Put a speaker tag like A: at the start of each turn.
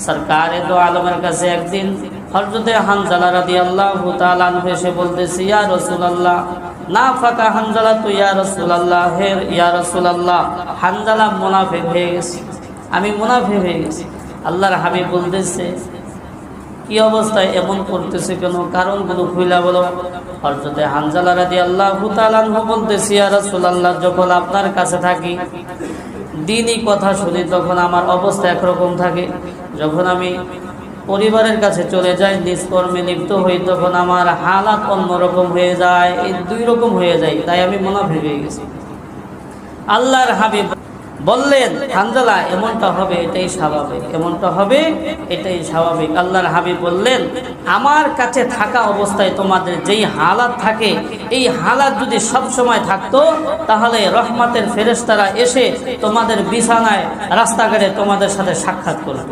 A: সরকারে দো আলমের কাছে একদিন হযরতে হানজালা রাদিয়াল্লাহু তাআলা আনহু এসে বলতেছে, ইয়া রাসূলুল্লাহ, নাফাকা হানজালা তু ইয়া রাসূলুল্লাহ, হে ইয়া রাসূলুল্লাহ, হানজালা মুনাফিক হয়ে গেছে, আমি মুনাফিক হয়ে গেছি। আল্লাহর হাবিব বলতেছে, কি অবস্থায় এমন করতেছে কেন, কারণগুলো খুইলা বলো। হযরতে হানজালা রাদিয়াল্লাহু তাআলা আনহু বলতেছে, ইয়া রাসূলুল্লাহ, যখন আপনার কাছে থাকি, দ্বীনি কথা শুনি, তখন আমার অবস্থা একরকম থাকে। যখন আমি পরিবারের কাছে চলে যাই, নিজ কর্মে লিপ্ত হই, তখন আমার হালাত অন্যরকম হয়ে যায়, এই দুই রকম হয়ে যায়, তাই আমি মুনাফিক হয়ে গেছি। আল্লাহর হাবিব বললেন, হানজালা, এমনটা হবে, এটাই স্বাভাবিক, এমনটা হবে, এটাই স্বাভাবিক। আল্লাহর হাবিব বললেন, আমার কাছে থাকা অবস্থায় তোমাদের যেই হালাত থাকে, এই হালাত যদি সব সময় থাকতো, তাহলে রহমতের ফেরেশতারা এসে তোমাদের বিছানায়, রাস্তাঘাটে তোমাদের সাথে সাক্ষাৎ করত।